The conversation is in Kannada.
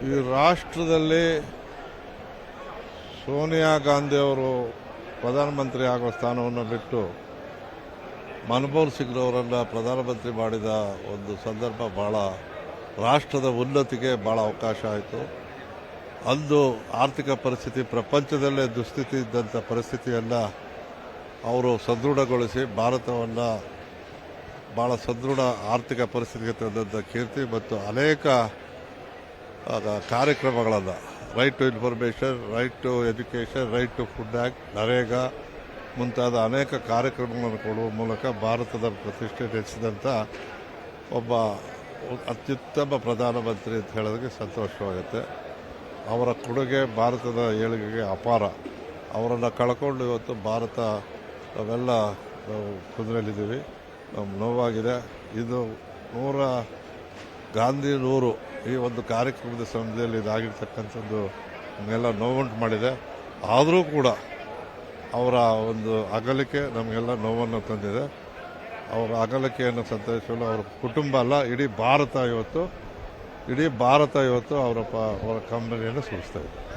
ಈ ರಾಷ್ಟ್ರದಲ್ಲಿ ಸೋನಿಯಾ ಗಾಂಧಿ ಅವರು ಪ್ರಧಾನಮಂತ್ರಿ ಆಗುವ ಸ್ಥಾನವನ್ನು ಬಿಟ್ಟು ಮನಮೋಹನ್ ಸಿಂಗ್ ಅವರನ್ನು ಪ್ರಧಾನಮಂತ್ರಿ ಮಾಡಿದ ಒಂದು ಸಂದರ್ಭ ಭಾಳ ರಾಷ್ಟ್ರದ ಉನ್ನತಿಗೆ ಭಾಳ ಅವಕಾಶ ಆಯಿತು. ಅಂದು ಆರ್ಥಿಕ ಪರಿಸ್ಥಿತಿ ಪ್ರಪಂಚದಲ್ಲೇ ದುಸ್ಥಿತಿ ಇದ್ದಂಥ ಪರಿಸ್ಥಿತಿಯನ್ನು ಅವರು ಸದೃಢಗೊಳಿಸಿ ಭಾರತವನ್ನು ಭಾಳ ಸದೃಢ ಆರ್ಥಿಕ ಪರಿಸ್ಥಿತಿಗೆ ತಂದಂಥ ಕೀರ್ತಿ ಮತ್ತು ಅನೇಕ ಕಾರ್ಯಕ್ರಮಗಳನ್ನು right to information, right to education, right to food act, NREGA ಮುಂತಾದ ಅನೇಕ ಕಾರ್ಯಕ್ರಮಗಳನ್ನು ಕೊಡುವ ಮೂಲಕ ಭಾರತದ ಪ್ರತಿಷ್ಠೆ ಹೆಚ್ಚಿದಂಥ ಒಬ್ಬ ಅತ್ಯುತ್ತಮ ಪ್ರಧಾನಮಂತ್ರಿ ಅಂತ ಹೇಳೋದಕ್ಕೆ ಸಂತೋಷವಾಗುತ್ತೆ. ಅವರ ಕೊಡುಗೆ ಭಾರತದ ಏಳಿಗೆಗೆ ಅಪಾರ. ಅವರನ್ನು ಕಳ್ಕೊಂಡು ಇವತ್ತು ಭಾರತ ನಾವೆಲ್ಲ ಕುದುರೆಯಲ್ಲಿದ್ದೀವಿ. ನೋವಾಗಿದೆ. ಇದು ಗಾಂಧಿ 100 ಈ ಒಂದು ಕಾರ್ಯಕ್ರಮದ ಸಮಯದಲ್ಲಿ ಇದಾಗಿರ್ತಕ್ಕಂಥದ್ದು ನಮಗೆಲ್ಲ ನೋವುಂಟು ಮಾಡಿದೆ. ಆದರೂ ಕೂಡ ಅವರ ಒಂದು ಅಗಲಿಕೆ ನಮಗೆಲ್ಲ ನೋವನ್ನು ತಂದಿದೆ. ಅವರ ಅಗಲಿಕೆಯನ್ನು ಸಂತೈಸಲು ಅವರ ಕುಟುಂಬ ಅಲ್ಲ, ಇಡೀ ಭಾರತ ಇವತ್ತು ಅವರ ಕಂಬನಿಯನ್ನು ಸುರಿಸ್ತಾ ಇದೆ.